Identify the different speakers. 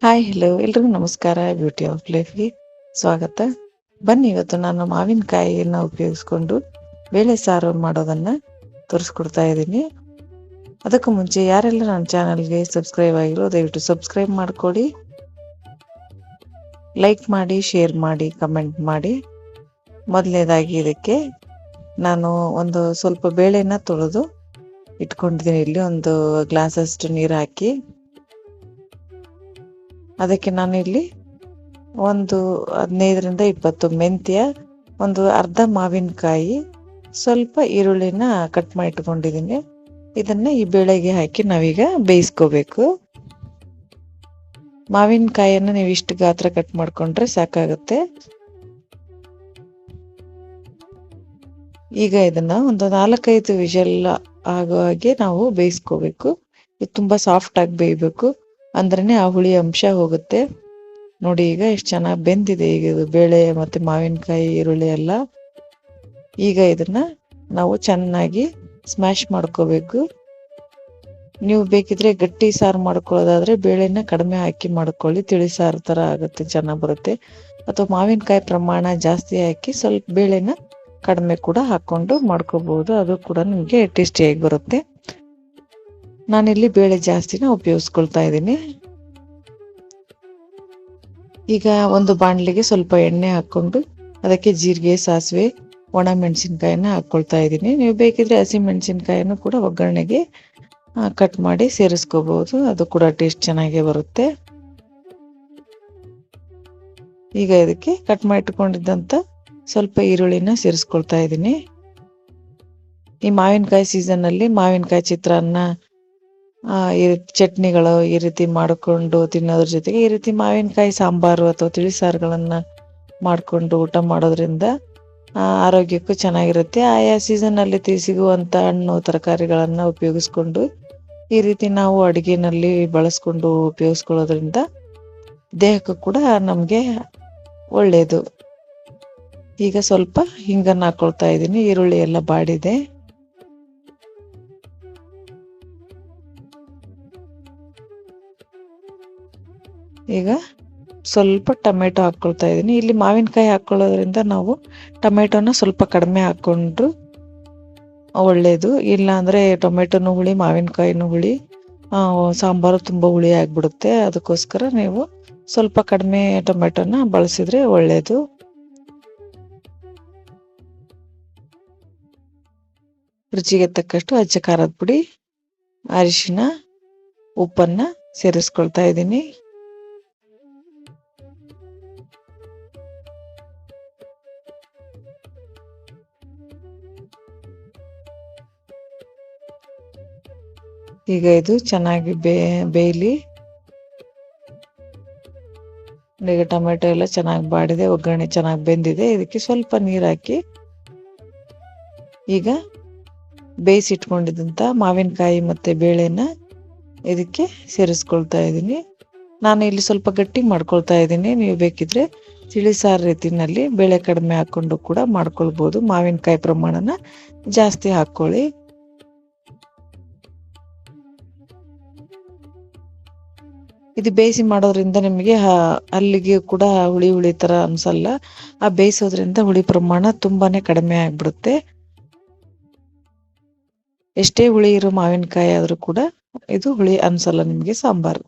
Speaker 1: Hi hello ಎಲ್ರಿಗೂ ನಮಸ್ಕಾರ. Beauty of ಲೈಫ್ಗೆ ಸ್ವಾಗತ. ಬನ್ನಿ, ಇವತ್ತು ನಾನು ಮಾವಿನಕಾಯಿಯನ್ನು ಉಪಯೋಗಿಸ್ಕೊಂಡು ಬೇಳೆ ಸಾರು ಮಾಡೋದನ್ನ ತೋರಿಸ್ಕೊಡ್ತಾ ಇದ್ದೀನಿ. ಅದಕ್ಕೂ ಮುಂಚೆ ಯಾರೆಲ್ಲ ನನ್ನ ಚಾನಲ್ಗೆ ಸಬ್ಸ್ಕ್ರೈಬ್ ಆಗಿರೋ ದಯವಿಟ್ಟು ಸಬ್ಸ್ಕ್ರೈಬ್ ಮಾಡ್ಕೊಳ್ಳಿ, ಲೈಕ್ ಮಾಡಿ, ಶೇರ್ ಮಾಡಿ, ಕಮೆಂಟ್ ಮಾಡಿ. ಮೊದಲನೇದಾಗಿ ಇದಕ್ಕೆ ನಾನು ಒಂದು ಸ್ವಲ್ಪ ಬೇಳೆನ ತೊಳೆದು ಇಟ್ಕೊಂಡಿದ್ದೀನಿ. ಇಲ್ಲಿ ಒಂದು ಗ್ಲಾಸ್ ಅಷ್ಟು ನೀರು ಹಾಕಿ ಅದಕ್ಕೆ ನಾನು ಇಲ್ಲಿ ಒಂದು 15-20 ಮೆಂತ್ಯ, ಒಂದು ಅರ್ಧ ಮಾವಿನಕಾಯಿ, ಸ್ವಲ್ಪ ಈರುಳ್ಳಿನ ಕಟ್ ಮಾಡಿ ಇಟ್ಕೊಂಡಿದ್ದೀನಿ. ಇದನ್ನ ಈ ಬೇಳೆಗೆ ಹಾಕಿ ನಾವೀಗ ಬೇಯಿಸ್ಕೋಬೇಕು. ಮಾವಿನಕಾಯಿಯನ್ನು ನೀವು ಇಷ್ಟು ಗಾತ್ರ ಕಟ್ ಮಾಡ್ಕೊಂಡ್ರೆ ಸಾಕಾಗುತ್ತೆ. ಈಗ ಇದನ್ನ ಒಂದು 4-5 ವಿಷಲ್ ಆಗೋ ಹಾಗೆ ನಾವು ಬೇಯಿಸ್ಕೋಬೇಕು. ಇದು ತುಂಬಾ ಸಾಫ್ಟ್ ಆಗಿ ಬೇಯಬೇಕು, ಅಂದ್ರೇನೆ ಆ ಹುಳಿ ಅಂಶ ಹೋಗುತ್ತೆ. ನೋಡಿ, ಈಗ ಎಷ್ಟು ಚೆನ್ನಾಗಿ ಬೆಂದಿದೆ ಈಗ ಇದು ಬೇಳೆ ಮತ್ತೆ ಮಾವಿನಕಾಯಿ, ಈರುಳ್ಳಿ ಎಲ್ಲ. ಈಗ ಇದನ್ನ ನಾವು ಚೆನ್ನಾಗಿ ಸ್ಮ್ಯಾಶ್ ಮಾಡ್ಕೋಬೇಕು. ನೀವು ಬೇಕಿದ್ರೆ ಗಟ್ಟಿ ಸಾರು ಮಾಡ್ಕೊಳ್ಳೋದಾದ್ರೆ ಬೇಳೆನ ಕಡಿಮೆ ಹಾಕಿ ಮಾಡ್ಕೊಳ್ಳಿ, ತಿಳಿ ಸಾರು ತರ ಆಗುತ್ತೆ, ಚೆನ್ನಾಗಿ ಬರುತ್ತೆ. ಅಥವಾ ಮಾವಿನಕಾಯಿ ಪ್ರಮಾಣ ಜಾಸ್ತಿ ಹಾಕಿ ಸ್ವಲ್ಪ ಬೇಳೆನ ಕಡಿಮೆ ಕೂಡ ಹಾಕೊಂಡು ಮಾಡ್ಕೋಬಹುದು, ಅದು ಕೂಡ ನಿಮಗೆ ಟೇಸ್ಟಿಯಾಗಿ ಬರುತ್ತೆ. ನಾನಿಲ್ಲಿ ಬೇಳೆ ಜಾಸ್ತಿನ ಉಪಯೋಗಿಸ್ಕೊಳ್ತಾ ಇದ್ದೀನಿ. ಈಗ ಒಂದು ಬಾಣಲಿಗೆ ಸ್ವಲ್ಪ ಎಣ್ಣೆ ಹಾಕೊಂಡು ಅದಕ್ಕೆ ಜೀರಿಗೆ, ಸಾಸಿವೆ, ಒಣ ಮೆಣಸಿನ್ಕಾಯಿನ ಹಾಕೊಳ್ತಾ ಇದ್ದೀನಿ. ನೀವು ಬೇಕಿದ್ರೆ ಹಸಿ ಮೆಣಸಿನ್ಕಾಯಿನೂ ಕೂಡ ಒಗ್ಗರಣೆಗೆ ಕಟ್ ಮಾಡಿ ಸೇರಿಸ್ಕೋಬಹುದು, ಅದು ಕೂಡ ಟೇಸ್ಟ್ ಚೆನ್ನಾಗೇ ಬರುತ್ತೆ. ಈಗ ಇದಕ್ಕೆ ಕಟ್ ಮಾಡಿ ಇಟ್ಕೊಂಡಿದ್ದಂತ ಸ್ವಲ್ಪ ಈರುಳ್ಳಿನ ಸೇರಿಸ್ಕೊಳ್ತಾ ಇದ್ದೀನಿ. ಈ ಮಾವಿನಕಾಯಿ ಸೀಸನ್ ಅಲ್ಲಿ ಮಾವಿನಕಾಯಿ ಚಿತ್ರಾನ್ನ, ಈ ಚಟ್ನಿಗಳು ಈ ರೀತಿ ಮಾಡಿಕೊಂಡು ತಿನ್ನೋದ್ರ ಜೊತೆಗೆ ಈ ರೀತಿ ಮಾವಿನಕಾಯಿ ಸಾಂಬಾರು ಅಥವಾ ತಿಳಿಸಾರುಗಳನ್ನ ಮಾಡಿಕೊಂಡು ಊಟ ಮಾಡೋದ್ರಿಂದ ಆರೋಗ್ಯಕ್ಕೂ ಚೆನ್ನಾಗಿರುತ್ತೆ. ಆಯಾ ಸೀಸನ್ ಅಲ್ಲಿ ಸಿಗುವಂತ ಹಣ್ಣು ತರಕಾರಿಗಳನ್ನ ಉಪಯೋಗಿಸ್ಕೊಂಡು ಈ ರೀತಿ ನಾವು ಅಡಿಗೆನಲ್ಲಿ ಬಳಸ್ಕೊಂಡು ಉಪಯೋಗಿಸ್ಕೊಳ್ಳೋದ್ರಿಂದ ದೇಹಕ್ಕೂ ಕೂಡ ನಮ್ಗೆ ಒಳ್ಳೇದು. ಈಗ ಸ್ವಲ್ಪ ಹಿಂಗನ್ನ ಹಾಕೊಳ್ತಾ ಇದ್ದೀನಿ. ಈರುಳ್ಳಿ ಎಲ್ಲ ಬಾಡಿದೆ. ಈಗ ಸ್ವಲ್ಪ ಟೊಮೆಟೊ ಹಾಕೊಳ್ತಾ ಇದ್ದೀನಿ. ಇಲ್ಲಿ ಮಾವಿನಕಾಯಿ ಹಾಕೊಳ್ಳೋದ್ರಿಂದ ನಾವು ಟೊಮೆಟೊನ ಸ್ವಲ್ಪ ಕಡಿಮೆ ಹಾಕೊಂಡ್ರು ಒಳ್ಳೇದು. ಇಲ್ಲ ಅಂದ್ರೆ ಟೊಮೆಟೊನು ಹುಳಿ, ಮಾವಿನಕಾಯಿನೂ ಹುಳಿ, ಸಾಂಬಾರು ತುಂಬಾ ಹುಳಿ ಆಗ್ಬಿಡುತ್ತೆ. ಅದಕ್ಕೋಸ್ಕರ ನೀವು ಸ್ವಲ್ಪ ಕಡಿಮೆ ಟೊಮೆಟೊನ ಬಳಸಿದ್ರೆ ಒಳ್ಳೇದು. ರುಚಿಗೆ ತಕ್ಕಷ್ಟು ಅಚ್ಚ ಖಾರದ ಪುಡಿ, ಅರಿಶಿನ, ಉಪ್ಪನ್ನ ಸೇರಿಸ್ಕೊಳ್ತಾ ಇದ್ದೀನಿ. ಈಗ ಇದು ಚೆನ್ನಾಗಿ ಬೇಯಲಿ. ಈಗ ಟೊಮೆಟೊ ಎಲ್ಲ ಚೆನ್ನಾಗಿ ಬಾಡಿದೆ, ಒಗ್ಗರಣೆ ಚೆನ್ನಾಗಿ ಬೆಂದಿದೆ. ಇದಕ್ಕೆ ಸ್ವಲ್ಪ ನೀರು ಹಾಕಿ ಈಗ ಬೇಯಿಸಿಟ್ಕೊಂಡಿದ್ದಂತ ಮಾವಿನಕಾಯಿ ಮತ್ತೆ ಬೇಳೆನ ಇದಕ್ಕೆ ಸೇರಿಸ್ಕೊಳ್ತಾ ಇದ್ದೀನಿ. ನಾನು ಇಲ್ಲಿ ಸ್ವಲ್ಪ ಗಟ್ಟಿ ಮಾಡ್ಕೊಳ್ತಾ ಇದ್ದೀನಿ. ನೀವು ಬೇಕಿದ್ರೆ ತಿಳಿಸಾರು ರೀತಿನಲ್ಲಿ ಬೇಳೆ ಕಡಿಮೆ ಹಾಕೊಂಡು ಕೂಡ ಮಾಡ್ಕೊಳ್ಬಹುದು. ಮಾವಿನಕಾಯಿ ಪ್ರಮಾಣನ ಜಾಸ್ತಿ ಹಾಕೊಳ್ಳಿ. ಇದು ಬೇಯಿಸಿ ಮಾಡೋದ್ರಿಂದ ನಿಮಗೆ ಅಲ್ಲಿಗೆ ಕೂಡ ಹುಳಿ ಹುಳಿ ತರ ಅನ್ಸಲ್ಲ. ಆ ಬೇಯಿಸೋದ್ರಿಂದ ಹುಳಿ ಪ್ರಮಾಣ ತುಂಬಾನೇ ಕಡಿಮೆ ಆಗ್ಬಿಡುತ್ತೆ. ಎಷ್ಟೇ ಹುಳಿ ಇರೋ ಮಾವಿನಕಾಯಿ ಆದ್ರೂ ಕೂಡ ಇದು ಹುಳಿ ಅನ್ಸಲ್ಲ ನಿಮ್ಗೆ ಸಾಂಬಾರು.